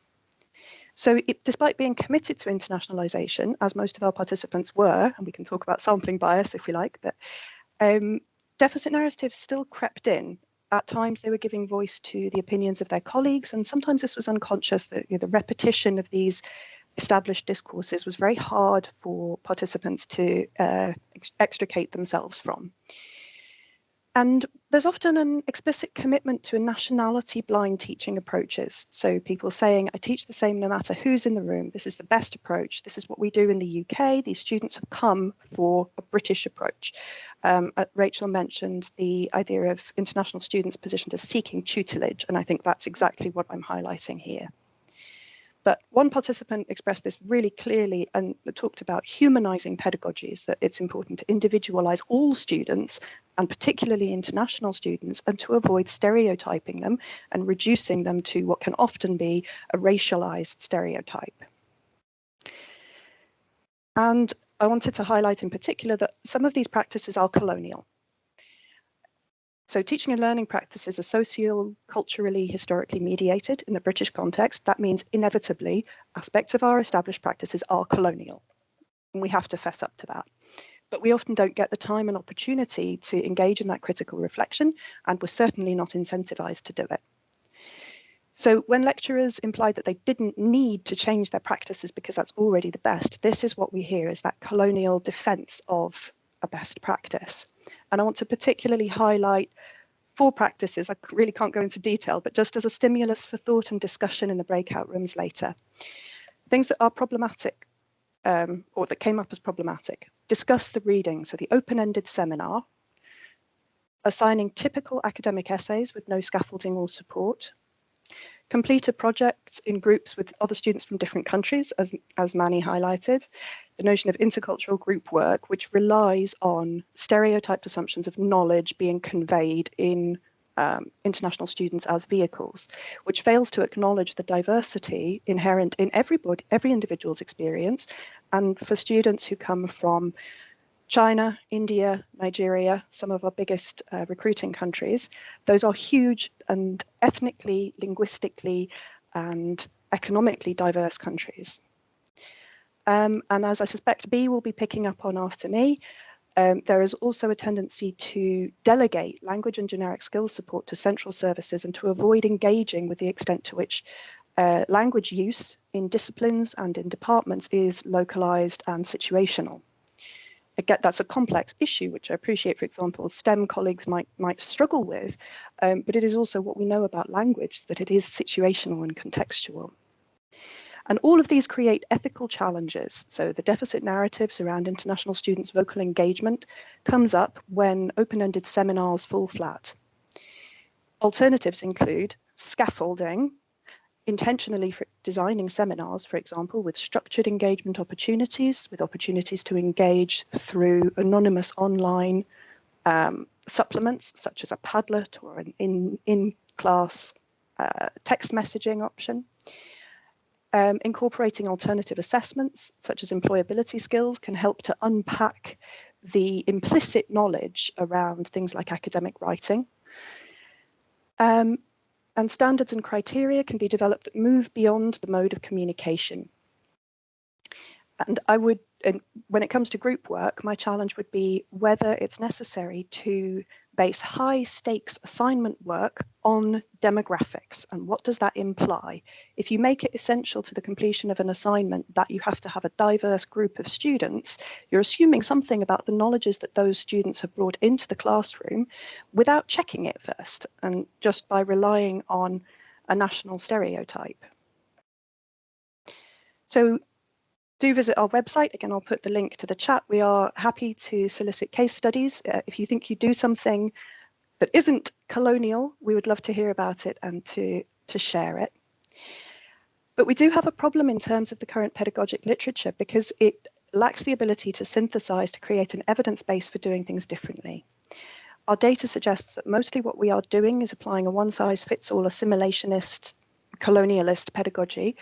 So despite being committed to internationalization, as most of our participants were, and we can talk about sampling bias if we like, but deficit narratives still crept in. At times they were giving voice to the opinions of their colleagues, and sometimes this was unconscious, that the repetition of these established discourses was very hard for participants to extricate themselves from. And there's often an explicit commitment to a nationality blind teaching approaches. So people saying, I teach the same no matter who's in the room. This is the best approach. This is what we do in the UK. These students have come for a British approach. Rachel mentioned the idea of international students positioned as seeking tutelage, and I think that's exactly what I'm highlighting here. But one participant expressed this really clearly and talked about humanizing pedagogies, that it's important to individualize all students, and particularly international students, and to avoid stereotyping them and reducing them to what can often be a racialized stereotype. And I wanted to highlight in particular that some of these practices are colonial. So teaching and learning practices are socio-culturally, historically mediated in the British context. That means inevitably aspects of our established practices are colonial, and we have to fess up to that. But we often don't get the time and opportunity to engage in that critical reflection, and we're certainly not incentivized to do it. So when lecturers implied that they didn't need to change their practices because that's already the best, this is what we hear, is that colonial defense of a best practice. And I want to particularly highlight 4 practices. I really can't go into detail, but just as a stimulus for thought and discussion in the breakout rooms later. Things that are problematic, or that came up as problematic. Discuss the reading, so the open-ended seminar, assigning typical academic essays with no scaffolding or support, completed projects in groups with other students from different countries, as Manny highlighted, the notion of intercultural group work, which relies on stereotyped assumptions of knowledge being conveyed in international students as vehicles, which fails to acknowledge the diversity inherent in every individual's experience. And for students who come from China, India, Nigeria, some of our biggest recruiting countries, those are huge and ethnically, linguistically, and economically diverse countries. And as I suspect B will be picking up on after me, there is also a tendency to delegate language and generic skills support to central services and to avoid engaging with the extent to which language use in disciplines and in departments is localized and situational. Again, that's a complex issue, which I appreciate, for example, STEM colleagues might struggle with, but it is also what we know about language, that it is situational and contextual. And all of these create ethical challenges. So the deficit narratives around international students' vocal engagement comes up when open-ended seminars fall flat. Alternatives include scaffolding, intentionally designing seminars, for example, with structured engagement opportunities, with opportunities to engage through anonymous online supplements, such as a Padlet or an in-class text messaging option. Incorporating alternative assessments, such as employability skills, can help to unpack the implicit knowledge around things like academic writing. And standards and criteria can be developed that move beyond the mode of communication. And when it comes to group work, my challenge would be whether it's necessary to base high stakes assignment work on demographics, and what does that imply? If you make it essential to the completion of an assignment that you have to have a diverse group of students, you're assuming something about the knowledges that those students have brought into the classroom without checking it first, and just by relying on a national stereotype. So do visit our website. Again, I'll put the link to the chat. We are happy to solicit case studies. If you think you do something that isn't colonial, we would love to hear about it and to share it. But we do have a problem in terms of the current pedagogic literature, because it lacks the ability to synthesize, to create an evidence base for doing things differently. Our data suggests that mostly what we are doing is applying a one-size-fits-all assimilationist, colonialist pedagogy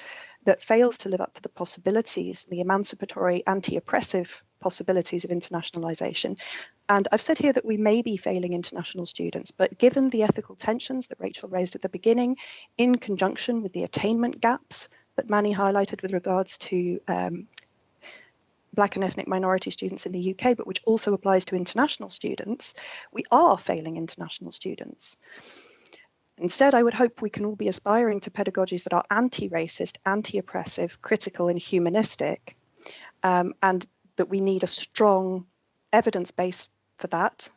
that fails to live up to the possibilities, the emancipatory, anti-oppressive possibilities of internationalization. And I've said here that we may be failing international students, but given the ethical tensions that Rachel raised at the beginning, in conjunction with the attainment gaps that Manny highlighted with regards to Black and ethnic minority students in the UK, but which also applies to international students, we are failing international students. Instead, I would hope we can all be aspiring to pedagogies that are anti-racist, anti-oppressive, critical and humanistic, and that we need a strong evidence base for that,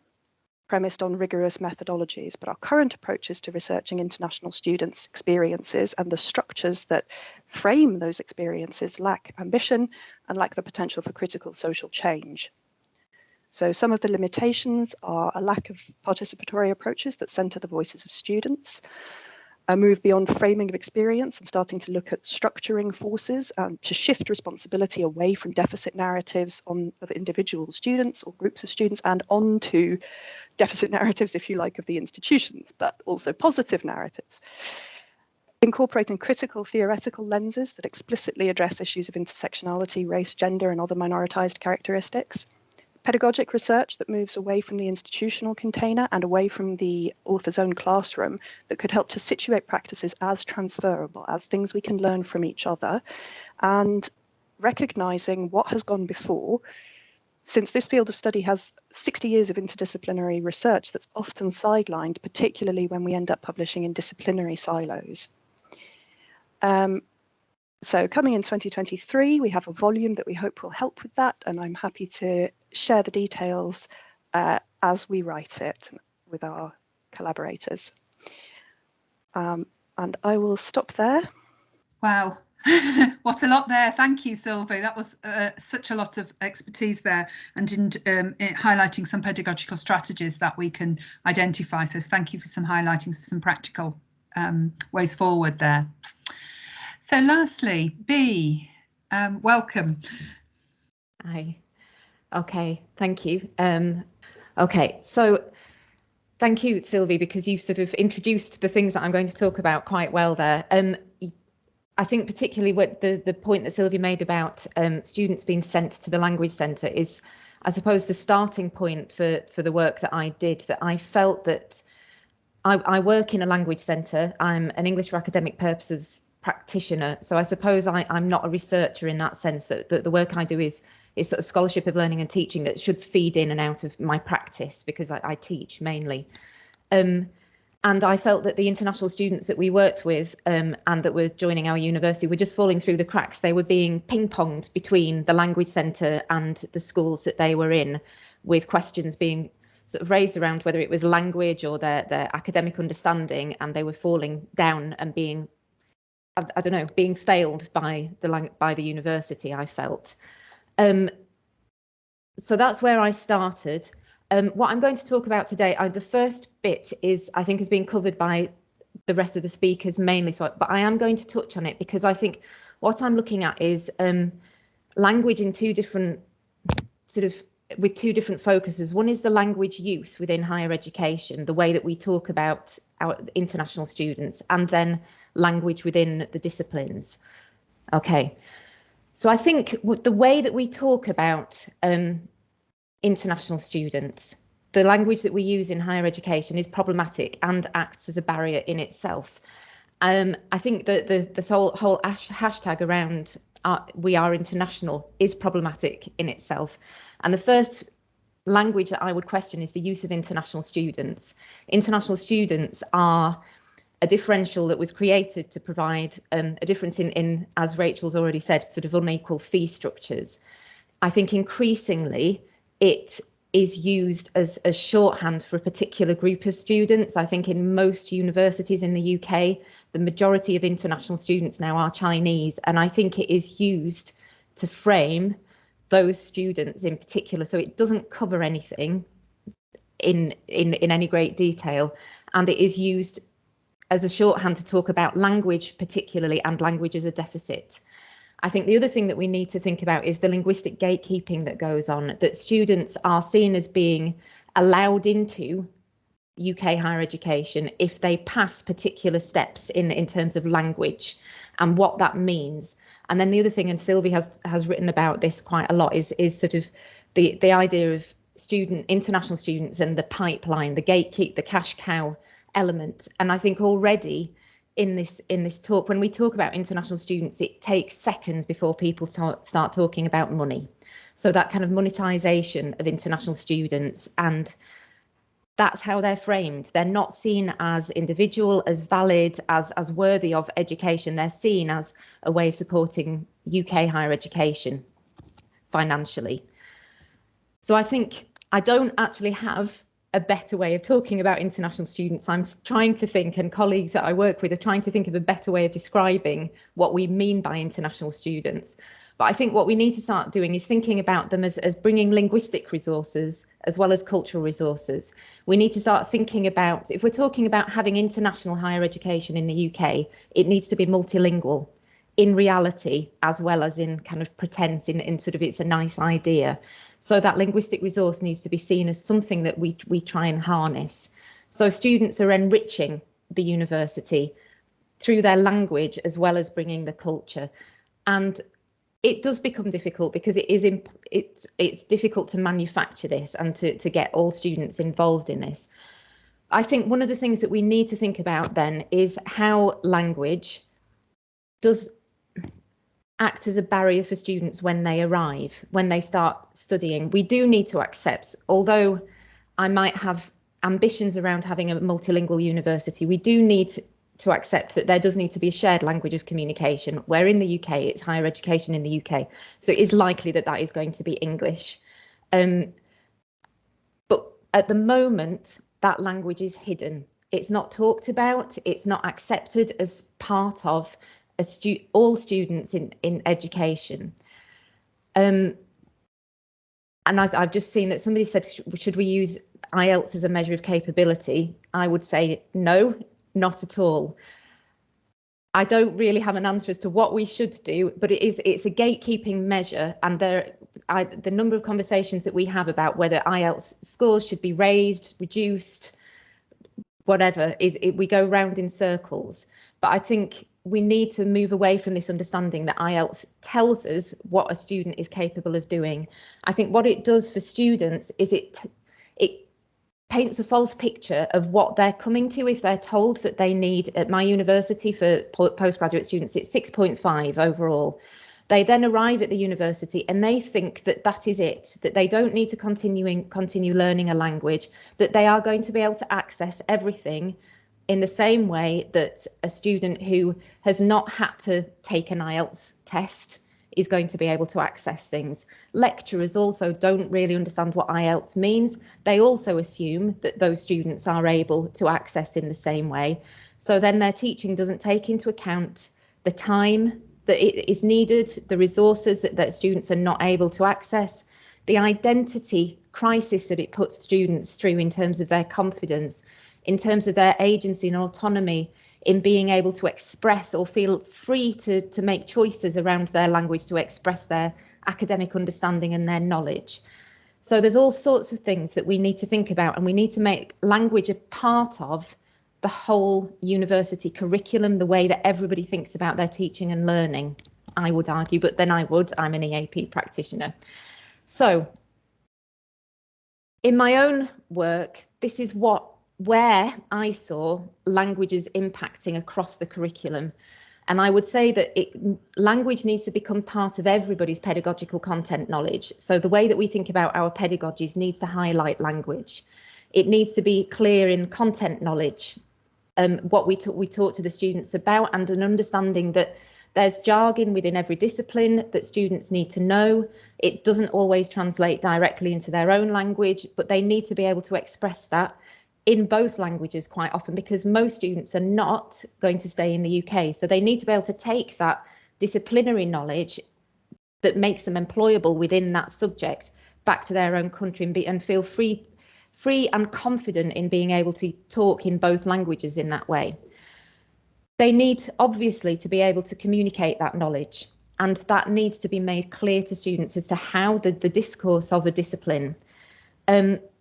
premised on rigorous methodologies. But our current approaches to researching international students' experiences and the structures that frame those experiences lack ambition and lack the potential for critical social change. So some of the limitations are a lack of participatory approaches that centre the voices of students, a move beyond framing of experience and starting to look at structuring forces to shift responsibility away from deficit narratives of individual students or groups of students and onto deficit narratives, if you like, of the institutions, but also positive narratives. Incorporating critical theoretical lenses that explicitly address issues of intersectionality, race, gender, and other minoritized characteristics. Pedagogic research that moves away from the institutional container and away from the author's own classroom that could help to situate practices as transferable, as things we can learn from each other, and recognizing what has gone before, since this field of study has 60 years of interdisciplinary research that's often sidelined, particularly when we end up publishing in disciplinary silos. So coming in 2023, we have a volume that we hope will help with that, and I'm happy to share the details as we write it with our collaborators. And I will stop there. Wow, what a lot there. Thank you, Sylvie. That was such a lot of expertise there, and in highlighting some pedagogical strategies that we can identify. So thank you for some highlighting some practical ways forward there. So lastly, B, welcome. Hi. Okay, thank you. Okay, so thank you, Sylvie, because you've sort of introduced the things that I'm going to talk about quite well there. I think particularly what the point that Sylvie made about students being sent to the language centre is, I suppose, the starting point for the work that I did, that I felt that I work in a language centre. I'm an English for academic purposes practitioner, so I suppose I'm not a researcher in that sense, that the work I do is sort of scholarship of learning and teaching that should feed in and out of my practice, because I teach mainly. And I felt that the international students that we worked with and that were joining our university were just falling through the cracks. They were being ping-ponged between the language centre and the schools that they were in, with questions being sort of raised around whether it was language or their academic understanding, and they were falling down and being, I don't know, being failed by the university, I felt. So that's where I started. What I'm going to talk about today, the first bit is, I think, has been covered by the rest of the speakers mainly, but I am going to touch on it because I think what I'm looking at is language in two different with two different focuses. One is the language use within higher education, the way that we talk about our international students, and then language within the disciplines. Okay, so I think the way that we talk about international students, the language that we use in higher education is problematic and acts as a barrier in itself. I think that this whole hashtag around we are international is problematic in itself. And the first language that I would question is the use of international students. International students are a differential that was created to provide a difference in, as Rachel's already said, sort of unequal fee structures. I think increasingly it is used as a shorthand for a particular group of students. I think in most universities in the UK, the majority of international students now are Chinese, and I think it is used to frame those students in particular. So it doesn't cover anything in any great detail, and it is used as a shorthand to talk about language particularly, and language as a deficit. I think the other thing that we need to think about is the linguistic gatekeeping that goes on, that students are seen as being allowed into UK higher education if they pass particular steps in terms of language and what that means. And then the other thing, and Sylvie has written about this quite a lot, is sort of the idea of international students and the pipeline, the gatekeep, the cash cow element. And I think already in this talk, when we talk about international students, it takes seconds before people start talking about money. So that kind of monetization of international students, and that's how they're framed. They're not seen as individual, as valid, as worthy of education. They're seen as a way of supporting UK higher education financially. So I think I don't actually have a better way of talking about international students. I'm trying to think, and colleagues that I work with are trying to think of a better way of describing what we mean by international students. But I think what we need to start doing is thinking about them as bringing linguistic resources as well as cultural resources. We need to start thinking about, if we're talking about having international higher education in the UK, it needs to be multilingual in reality as well as in kind of pretense, in sort of it's a nice idea. So that linguistic resource needs to be seen as something that we try and harness. So students are enriching the university through their language as well as bringing the culture. And it does become difficult because it's difficult to manufacture this and to get all students involved in this. I think one of the things that we need to think about then is how language does act as a barrier for students when they arrive, when they start studying. We do need to accept, although I might have ambitions around having a multilingual university, we do need to accept that there does need to be a shared language of communication, where in the UK it's higher education in the UK. So it is likely that that is going to be English. But at the moment, that language is hidden. It's not talked about, it's not accepted as part of all students in education. And I've just seen that somebody said, should we use IELTS as a measure of capability? I would say no, not at all. I don't really have an answer as to what we should do, but it's a gatekeeping measure, and the number of conversations that we have about whether IELTS scores should be raised, reduced, whatever, we go round in circles. But I think we need to move away from this understanding that IELTS tells us what a student is capable of doing. I think what it does for students is it paints a false picture of what they're coming to if they're told that they need, at my university for postgraduate students, it's 6.5 overall. They then arrive at the university and they think that that is it, that they don't need to continue learning a language, that they are going to be able to access everything in the same way that a student who has not had to take an IELTS test is going to be able to access things. Lecturers also don't really understand what IELTS means. They also assume that those students are able to access in the same way. So then their teaching doesn't take into account the time that it is needed, the resources that students are not able to access, the identity crisis that it puts students through in terms of their confidence, in terms of their agency and autonomy in being able to express or feel free to make choices around their language, to express their academic understanding and their knowledge. So there's all sorts of things that we need to think about, and we need to make language a part of the whole university curriculum, the way that everybody thinks about their teaching and learning, I would argue, but then I'm an EAP practitioner. So in my own work, this is where I saw languages impacting across the curriculum. And I would say that language needs to become part of everybody's pedagogical content knowledge. So the way that we think about our pedagogies needs to highlight language. It needs to be clear in content knowledge, what we talk to the students about, and an understanding that there's jargon within every discipline that students need to know. It doesn't always translate directly into their own language, but they need to be able to express that in both languages quite often, because most students are not going to stay in the UK. So they need to be able to take that disciplinary knowledge that makes them employable within that subject back to their own country and feel free and confident in being able to talk in both languages in that way. They need, obviously, to be able to communicate that knowledge, and that needs to be made clear to students as to how the discourse of a discipline.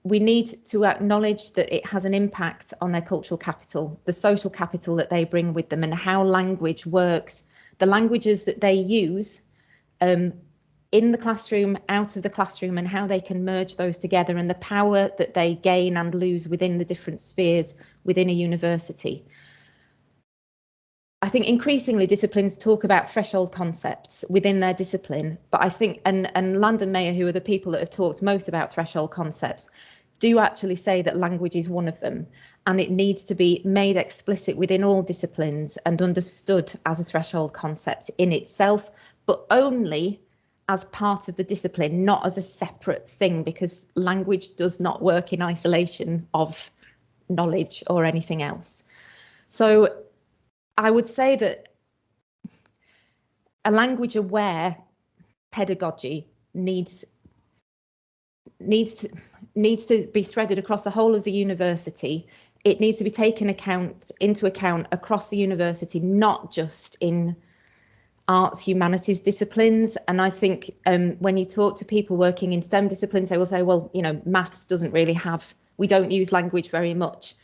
We need to acknowledge that it has an impact on their cultural capital, the social capital that they bring with them, and how language works, the languages that they use in the classroom, out of the classroom, and how they can merge those together, and the power that they gain and lose within the different spheres within a university. I think increasingly disciplines talk about threshold concepts within their discipline, but I think, and Landon Mayer, who are the people that have talked most about threshold concepts, do actually say that language is one of them, and it needs to be made explicit within all disciplines and understood as a threshold concept in itself, but only as part of the discipline, not as a separate thing, because language does not work in isolation of knowledge or anything else. So I would say that a language aware pedagogy needs to be threaded across the whole of the university. It needs to be taken into account across the university, not just in arts, humanities disciplines. And I think when you talk to people working in STEM disciplines, they will say, well, you know, maths doesn't really we don't use language very much.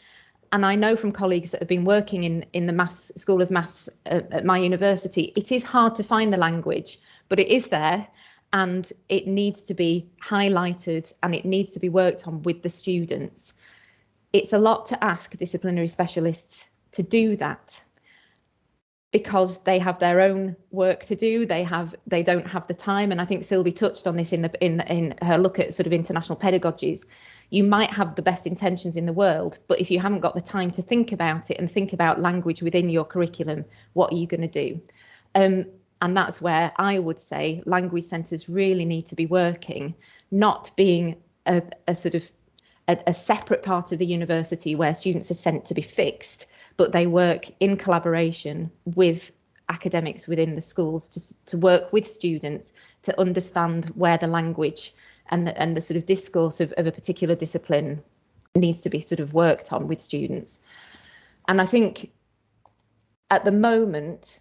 And I know from colleagues that have been working in the School of Maths at my university, it is hard to find the language, but it is there, and it needs to be highlighted and it needs to be worked on with the students. It's a lot to ask disciplinary specialists to do that, because they have their own work to do. They don't have the time. And I think Sylvie touched on this in her look at sort of international pedagogies. You might have the best intentions in the world, but if you haven't got the time to think about it and think about language within your curriculum, what are you going to do? And that's where I would say language centres really need to be working, not being a sort of a separate part of the university where students are sent to be fixed, but they work in collaboration with academics within the schools to work with students to understand where the language and the sort of discourse of a particular discipline needs to be sort of worked on with students. And I think at the moment,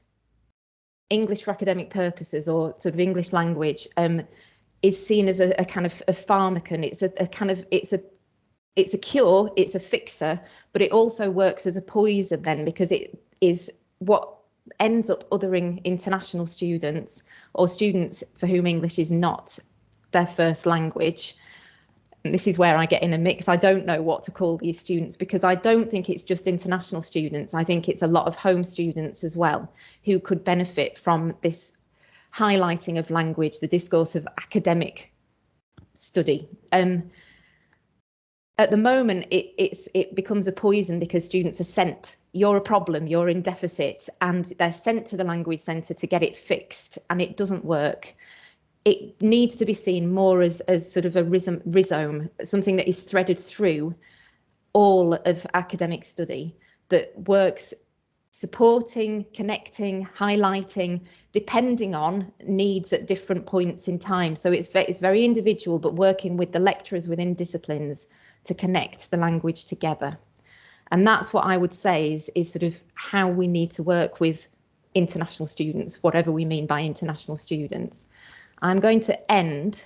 English for academic purposes, or sort of English language, is seen as a kind of a pharmacon. It's a kind of, it's a cure, it's a fixer, but it also works as a poison then, because it is what ends up othering international students, or students for whom English is not their first language. And this is where I get in a mix. I don't know what to call these students, because I don't think it's just international students. I think it's a lot of home students as well who could benefit from this highlighting of language, the discourse of academic study. At the moment, it becomes a poison, because students are sent, you're a problem, you're in deficit, and they're sent to the language centre to get it fixed, and it doesn't work. It needs to be seen more as sort of a rhizome, something that is threaded through all of academic study, that works supporting, connecting, highlighting, depending on needs at different points in time. So it's very individual, but working with the lecturers within disciplines to connect the language together. And that's what I would say is sort of how we need to work with international students, whatever we mean by international students. I'm going to end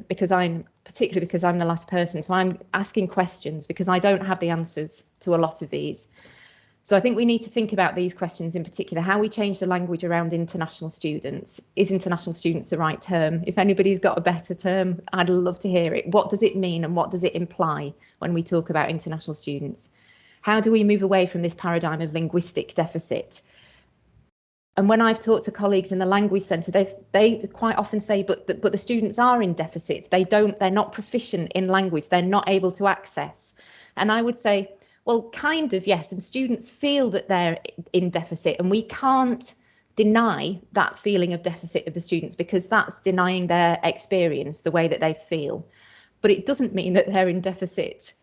because I'm the last person, so I'm asking questions because I don't have the answers to a lot of these. So I think we need to think about these questions in particular, how we change the language around international students. Is international students the right term? If anybody's got a better term, I'd love to hear it. What does it mean and what does it imply when we talk about international students? How do we move away from this paradigm of linguistic deficit? And when I've talked to colleagues in the language centre, they quite often say, but the students are in deficit. They're not proficient in language. They're not able to access. And I would say, well, kind of, yes. And students feel that they're in deficit, and we can't deny that feeling of deficit of the students, because that's denying their experience, the way that they feel. But it doesn't mean that they're in deficit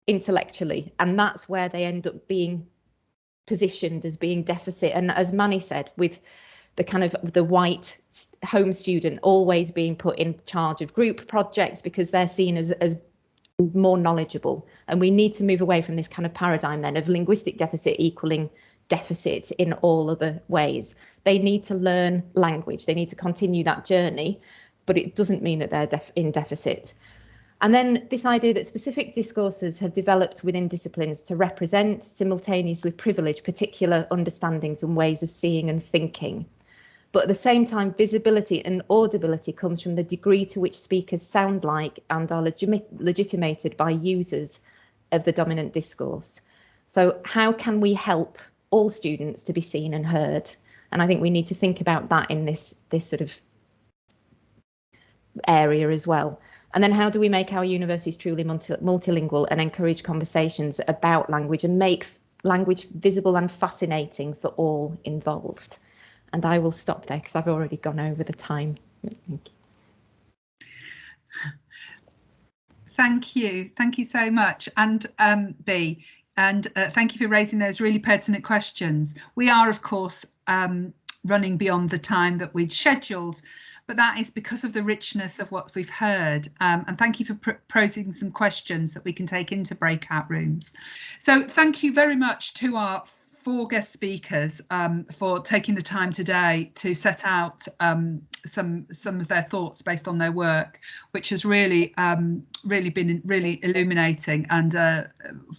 intellectually. And that's where they end up being positioned as being deficit. And as Manny said, with the kind of the white home student always being put in charge of group projects because they're seen as more knowledgeable. And we need to move away from this kind of paradigm then of linguistic deficit equaling deficit in all other ways. They need to learn language, they need to continue that journey, but it doesn't mean that they're in deficit. And then this idea that specific discourses have developed within disciplines to represent, simultaneously privilege particular understandings and ways of seeing and thinking. But at the same time, visibility and audibility comes from the degree to which speakers sound like and are legitimated by users of the dominant discourse. So how can we help all students to be seen and heard? And I think we need to think about that in this sort of area as well. And then how do we make our universities truly multilingual and encourage conversations about language and make language visible and fascinating for all involved? And I will stop there because I've already gone over the time. Thank you so much. And B, and thank you for raising those really pertinent questions. We are, of course, running beyond the time that we'd scheduled, but that is because of the richness of what we've heard. And thank you for posing some questions that we can take into breakout rooms. So thank you very much to our 4 guest speakers for taking the time today to set out some of their thoughts based on their work, which has really been really illuminating and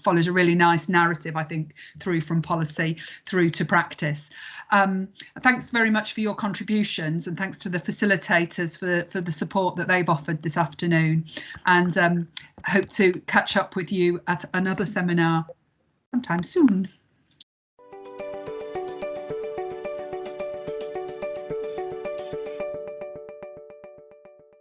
follows a really nice narrative, I think, through from policy through to practice. Thanks very much for your contributions, and thanks to the facilitators for the support that they've offered this afternoon, and hope to catch up with you at another seminar sometime soon.